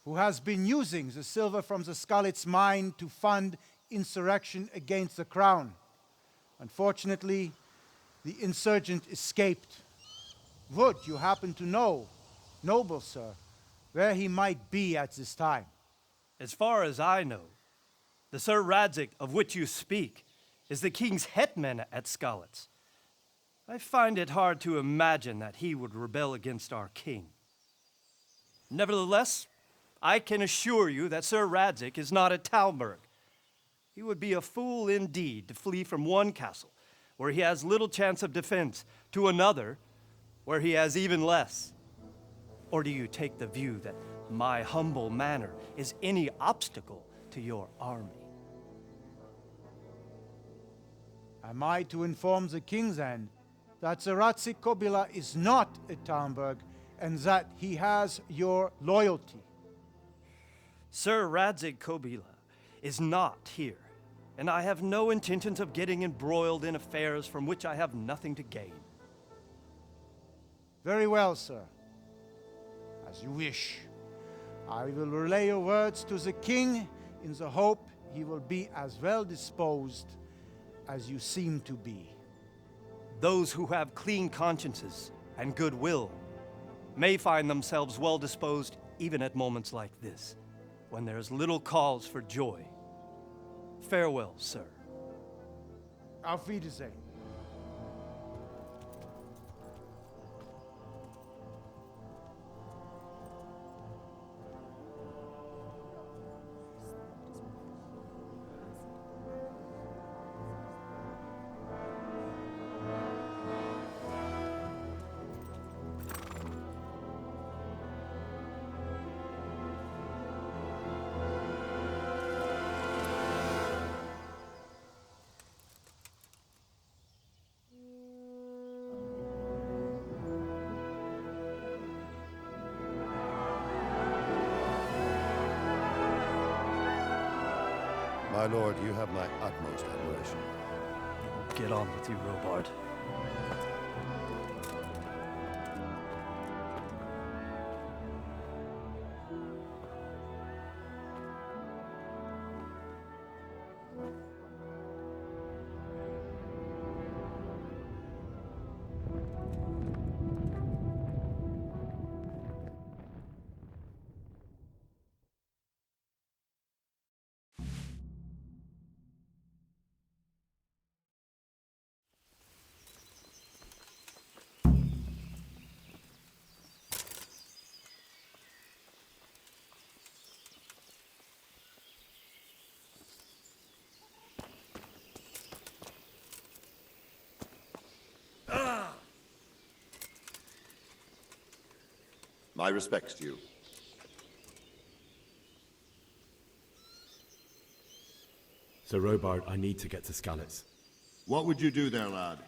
who has been using the silver from the Skalitz mine to fund insurrection against the crown. Unfortunately, the insurgent escaped. Would you happen to know, noble sir, where he might be at this time? As far as I know, the Sir Radzik of which you speak is the king's hetman at Skalitz. I find it hard to imagine that he would rebel against our king. Nevertheless, I can assure you that Sir Radzik is not at Talmberg. He would be a fool indeed to flee from one castle, where he has little chance of defense, to another, where he has even less. Or do you take the view that my humble manner is any obstacle to your army? Am I to inform the king then that Sir Radzik Kobila is not at Talmberg and that he has your loyalty? Sir Radzik Kobila is not here, and I have no intentions of getting embroiled in affairs from which I have nothing to gain. Very well, sir. As you wish. I will relay your words to the king in the hope he will be as well disposed as you seem to be. Those who have clean consciences and goodwill may find themselves well disposed even at moments like this, when there is little cause for joy. Farewell, sir. Auf Wiedersehen. My lord, you have my utmost admiration. Get on with you, Robard. My respects to you. Sir Robard, I need to get to Skalitz. What would you do there, lad?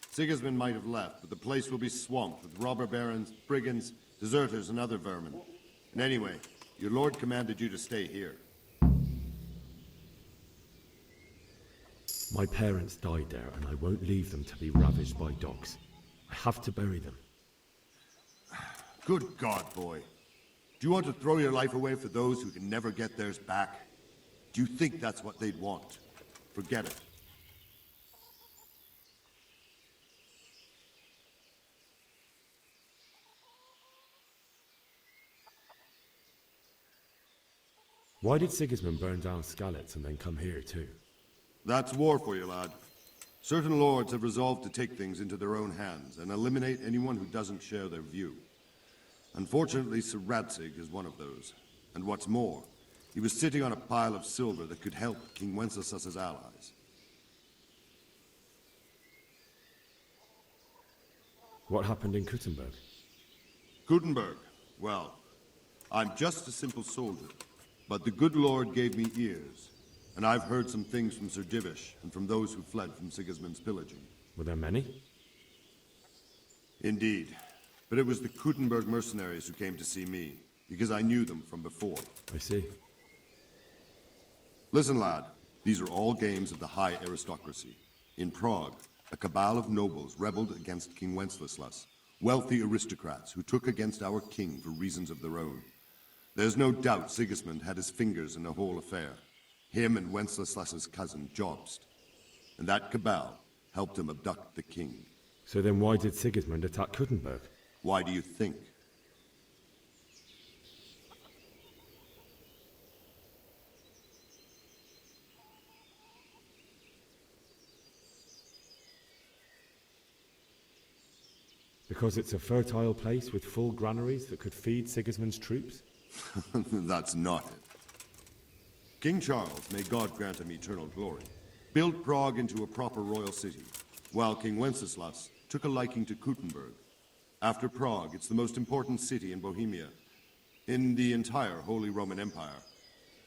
Sigismund might have left, but the place will be swamped with robber barons, brigands, deserters, and other vermin. And anyway, your lord commanded you to stay here. My parents died there, and I won't leave them to be ravaged by dogs. I have to bury them. Good God, boy. Do you want to throw your life away for those who can never get theirs back? Do you think that's what they'd want? Forget it. Why did Sigismund burn down Skalitz and then come here too? That's war for you, lad. Certain lords have resolved to take things into their own hands and eliminate anyone who doesn't share their view. Unfortunately, Sir Radzik is one of those. And what's more, he was sitting on a pile of silver that could help King Wenceslas's allies. What happened in Kuttenberg? Gutenberg, well, I'm just a simple soldier, but the good Lord gave me ears, and I've heard some things from Sir Divish and from those who fled from Sigismund's pillaging. Were there many? Indeed, but it was the Kuttenberg mercenaries who came to see me, because I knew them from before. I see. Listen, lad, these are all games of the high aristocracy. In Prague, a cabal of nobles rebelled against King Wenceslas, wealthy aristocrats who took against our king for reasons of their own. There's no doubt Sigismund had his fingers in the whole affair. Him and Wenceslas's cousin, Jobst. And that cabal helped him abduct the king. So then why did Sigismund attack Kuttenberg? Why do you think? Because it's a fertile place with full granaries that could feed Sigismund's troops? That's not it. King Charles, may God grant him eternal glory, built Prague into a proper royal city, while King Wenceslas took a liking to Kuttenberg. After Prague, it's the most important city in Bohemia, in the entire Holy Roman Empire.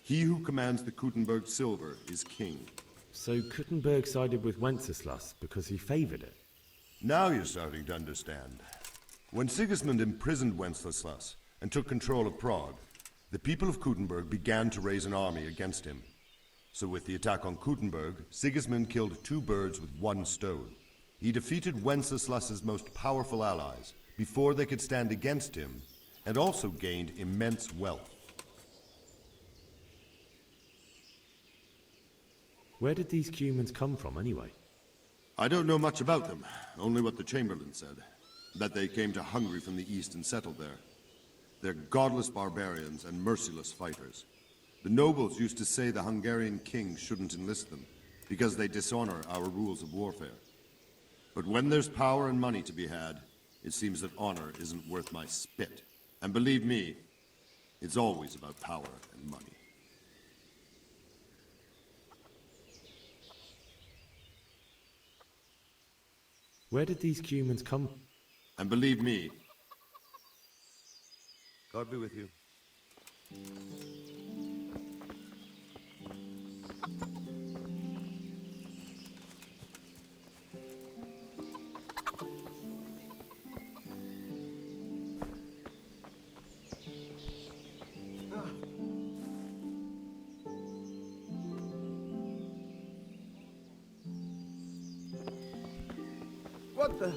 He who commands the Kuttenberg silver is king. So Kuttenberg sided with Wenceslas because he favored it? Now you're starting to understand. When Sigismund imprisoned Wenceslas and took control of Prague, the people of Kuttenberg began to raise an army against him. So with the attack on Kuttenberg, Sigismund killed 2 birds with 1 stone. He defeated Wenceslas's most powerful allies before they could stand against him, and also gained immense wealth. Where did these Cumans come from anyway? I don't know much about them, only what the Chamberlain said. That they came to Hungary from the east and settled there. They're godless barbarians and merciless fighters. The nobles used to say the Hungarian king shouldn't enlist them, because they dishonor our rules of warfare. But when there's power and money to be had, it seems that honor isn't worth my spit. And believe me, it's always about power and money. Where did these Cumans come? And believe me, God be with you. What the?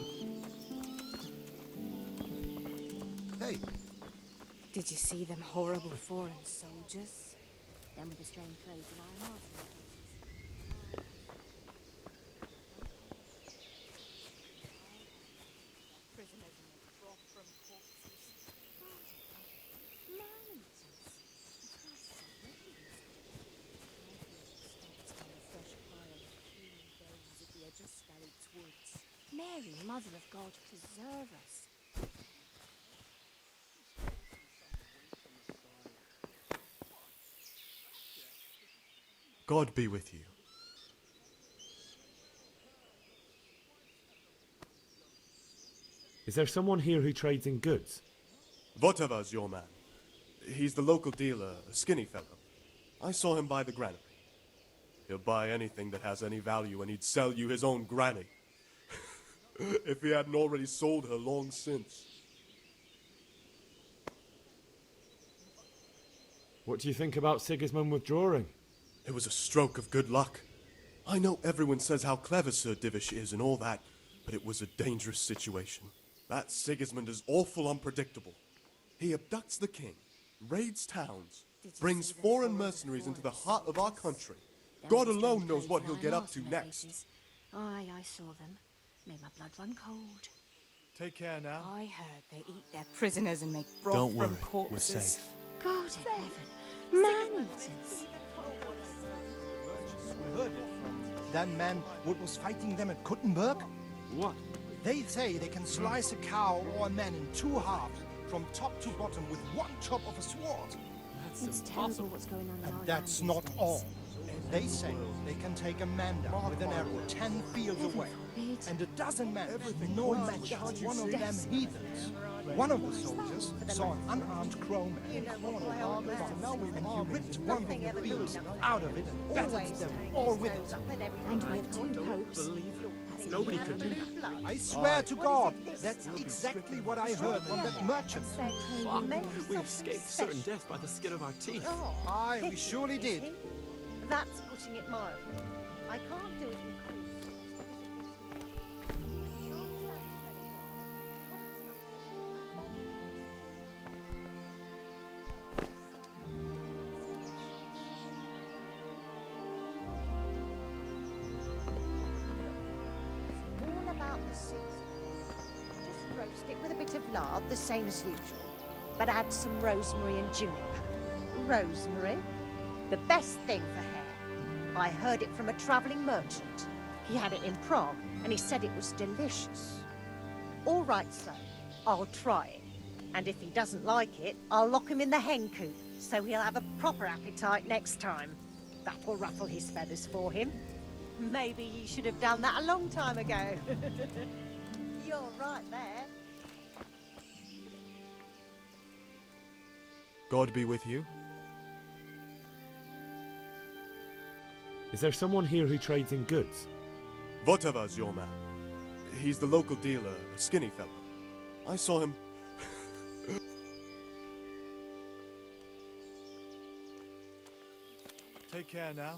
Hey, Did you see them horrible foreign soldiers? Them with the strange clothes and iron arms. Prisoners in the broth from corpses. Mountains. Fresh pile of human bones at the edge of Scalit's woods. Mary, Mother of God, preserve us. God be with you. Is there someone here who trades in goods? Votava's your man. He's the local dealer, a skinny fellow. I saw him by the granary. He'll buy anything that has any value, and he'd sell you his own granny. If he hadn't already sold her long since. What do you think about Sigismund withdrawing? It was a stroke of good luck. I know everyone says how clever Sir Divish is and all that, but it was a dangerous situation. That Sigismund is awful unpredictable. He abducts the king, raids towns, brings foreign mercenaries into the heart of our country. God alone knows what he'll get up to next. Aye, I saw them. Made my blood run cold. Take care now. I heard they eat their prisoners and make broth Don't worry, from we're corpses. safe. God in heaven. Man-eaters. We heard it from that man what was fighting them at Kuttenberg. What? They say they can slice a cow or a man in 2 halves, from top to bottom, with one chop of a sword. It's terrible what's going on in And our that's land not these all. days. They say they can take a man down with an arrow 10 fields away. And a dozen men, no match for one of them heathens. One of the soldiers saw an unarmed crow man in a corner of our farm, and he ripped one of the beams out of it and battered them all with it. And we have 2 popes. That's Nobody could do that. I swear to God, that's exactly what I heard from that merchant. We escaped certain death by the skin of our teeth. Aye, we surely did. That's putting it mildly. I can't do it in Greece. lard, the same as usual, but add some rosemary and juniper. Rosemary? The best thing for hair. I heard it from a travelling merchant. He had it in Prague, and he said it was delicious. All right, sir. I'll try it. And if he doesn't like it, I'll lock him in the hen coop, so he'll have a proper appetite next time. That'll ruffle his feathers for him. Maybe you should have done that a long time ago. You're right there. God be with you. Is there someone here who trades in goods? Votava's your man. He's the local dealer, a skinny fellow. I saw him. Take care now.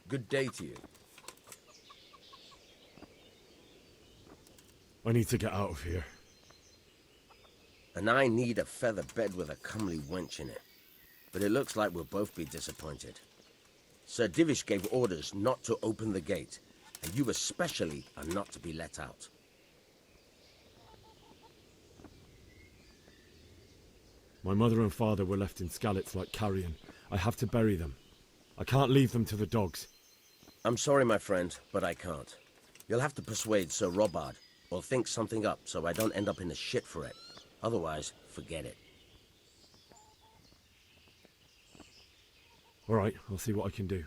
Good day to you. I need to get out of here. And I need a feather bed with a comely wench in it. But it looks like we'll both be disappointed. Sir Divish gave orders not to open the gate, and you especially are not to be let out. My mother and father were left in Skalitz like carrion. I have to bury them. I can't leave them to the dogs. I'm sorry, my friend, but I can't. You'll have to persuade Sir Robard, or think something up so I don't end up in the shit for it. Otherwise, forget it. All right, I'll see what I can do.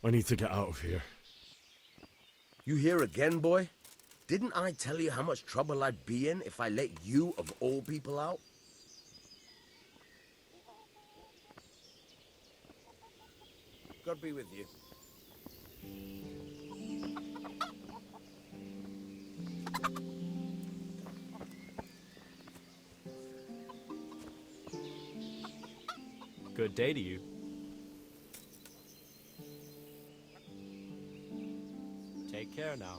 I need to get out of here. You here again, boy? Didn't I tell you how much trouble I'd be in if I let you, of all people, out? God be with you. Good day to you. Take care now.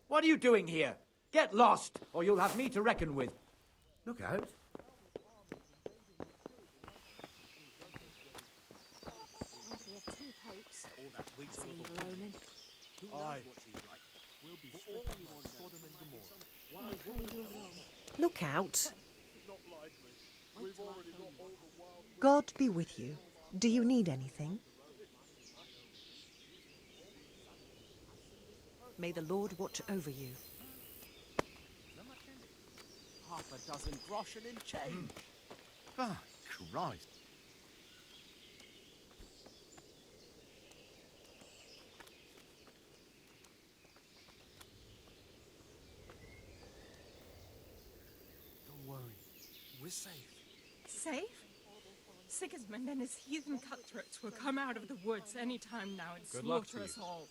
What are you doing here? Get lost, or you'll have me to reckon with. Look out. Look out. God be with you. Do you need anything? May the Lord watch over you. Half a dozen groschen in change. Ah, Christ. Don't worry. We're safe. Safe? Sigismund and his heathen cutthroats will come out of the woods any time now and Good luck to slaughter us you. all.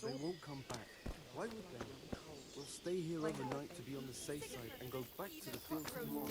They won't come back. Why would they? We'll stay here overnight to be on the safe side and go back to the field tomorrow.